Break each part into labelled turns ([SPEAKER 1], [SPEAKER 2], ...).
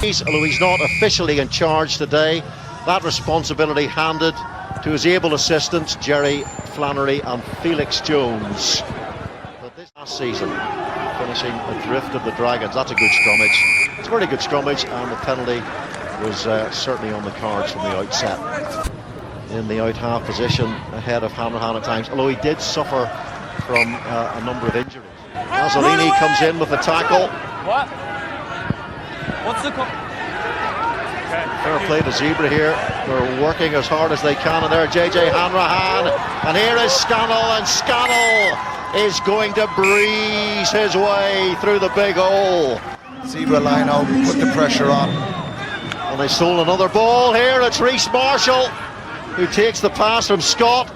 [SPEAKER 1] Although he's not officially in charge today, that responsibility handed to his able assistants Jerry Flannery and Felix Jones. But this last season, finishing adrift of the Dragons, that's a good scrummage. It's a very good scrummage, and the penalty was certainly on the cards from the outset. In the out half position ahead of Hanrahan at times, although he did suffer from a number of injuries. Mazzolini comes in with the tackle.
[SPEAKER 2] What? What's the
[SPEAKER 1] Fair play to Zebre here. They're working as hard as they can, and there JJ Hanrahan, and here is Scannell, and Scannell is going to breeze his way through the big hole.
[SPEAKER 3] Zebre line out, put the pressure on.
[SPEAKER 1] And they stole another ball here. It's Reece Marshall who takes the pass from Scott.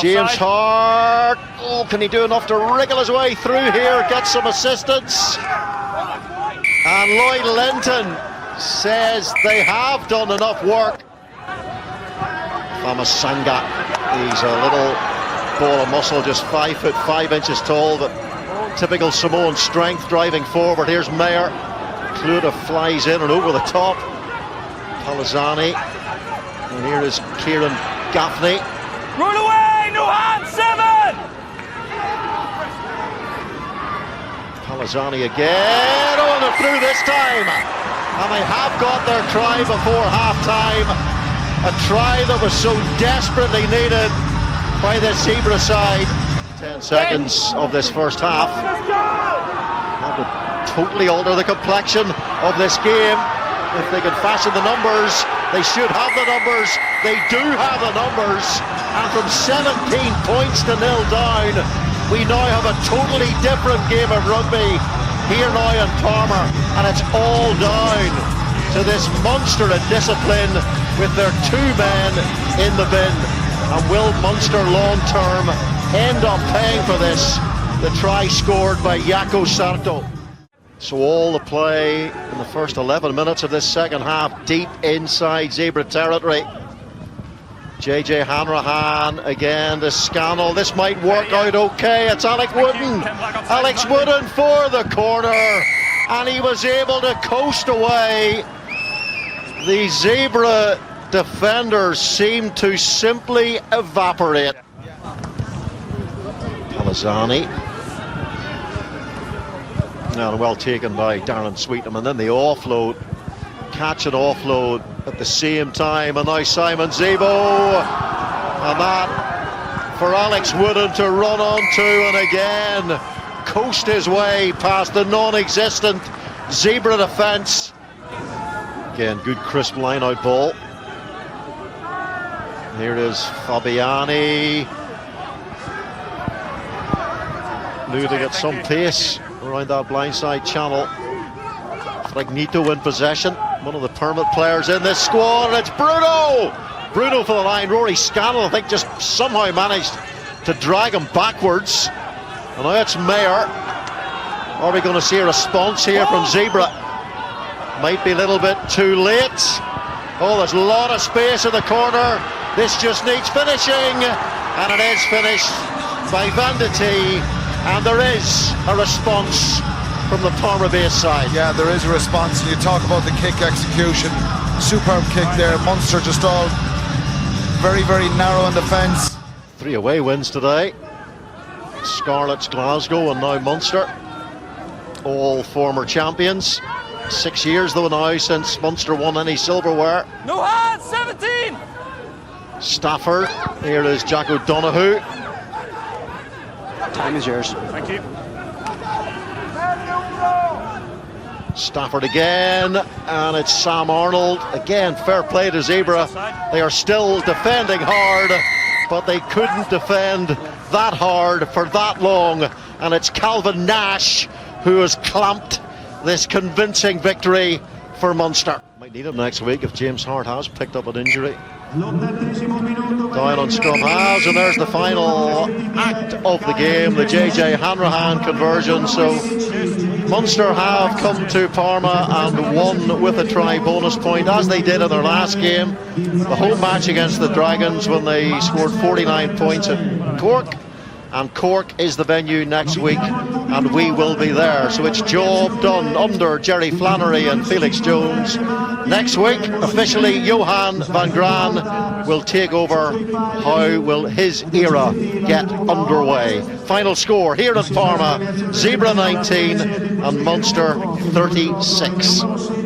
[SPEAKER 1] James Hart, oh, can he do enough to wriggle his way through here, get some assistance? And Lloyd Linton says they have done enough work. Famasanga, he's a little ball of muscle, just 5 foot 5 inches tall, but typical Samoan strength driving forward. Here's Mayer, Cluda flies in and over the top. Palizani, and here is Kieran Gaffney.
[SPEAKER 2] Run away! No hands! 7!
[SPEAKER 1] Palizani again. Oh, and they're through this time. And they have got their try before half-time. A try that was so desperately needed by the Zebre side. 10 seconds of this first half. That would totally alter the complexion of this game. If they can fashion the numbers, they should have the numbers. They do have the numbers. And from 17 points to 0 down, we now have a totally different game of rugby here now in Palmer. And it's all down to this Munster of discipline with their 2 men in the bin. And will Munster long term end up paying for this? The try scored by Jaco Sarto. So all the play in the first 11 minutes of this second half, deep inside Zebre territory. JJ Hanrahan again to Scannell. This might work out okay. It's Alex Wooden. Alex Wooden for the corner. And he was able to coast away. The Zebre defenders seem to simply evaporate. Palizani. Now, well taken by Darren Sweetnam, and then the offload, catch and offload at the same time, and now Simon Zebo, and that for Alex Wooden to run onto, and again coast his way past the non-existent Zebre defence. Again, good crisp line-out ball. Here is Fabiani, knew to get some pace around that blindside channel. Fragnito in possession, one of the permit players in this squad, and it's Bruno! Bruno for the line. Rory Scannell, I think, just somehow managed to drag him backwards. And now it's Mayer. Are we going to see a response here from Zebre? Might be a little bit too late. Oh, there's a lot of space in the corner. This just needs finishing, and it is finished by Vandity. And there is a response from the Palmer base side.
[SPEAKER 3] Yeah, there is a response. You talk about the kick execution. Superb kick there. Munster just all very, very narrow in defence.
[SPEAKER 1] 3 away wins today. Scarlets, Glasgow, and now Munster. All former champions. 6 years though now since Munster won any silverware.
[SPEAKER 2] No hands! 17!
[SPEAKER 1] Stafford. Here is Jack O'Donoghue.
[SPEAKER 4] Time is yours.
[SPEAKER 2] Thank you.
[SPEAKER 1] Stafford again, and it's Sam Arnold. Again, fair play to Zebre. They are still defending hard, but they couldn't defend that hard for that long. And it's Calvin Nash who has clamped this convincing victory for Munster. Might need him next week if James Hart has picked up an injury. Down on scrum halves, and there's the final act of the game, the JJ Hanrahan conversion. So Munster have come to Parma and won with a try bonus point, as they did in their last game, the home match against the Dragons, when they scored 49 points at Cork. and Cork is the venue next week, and we will be there. So it's job done under Jerry Flannery and Felix Jones. Next week, officially, Johan van Graan will take over. How will his era get underway? Final score here at Parma, Zebre 19 and Munster 36.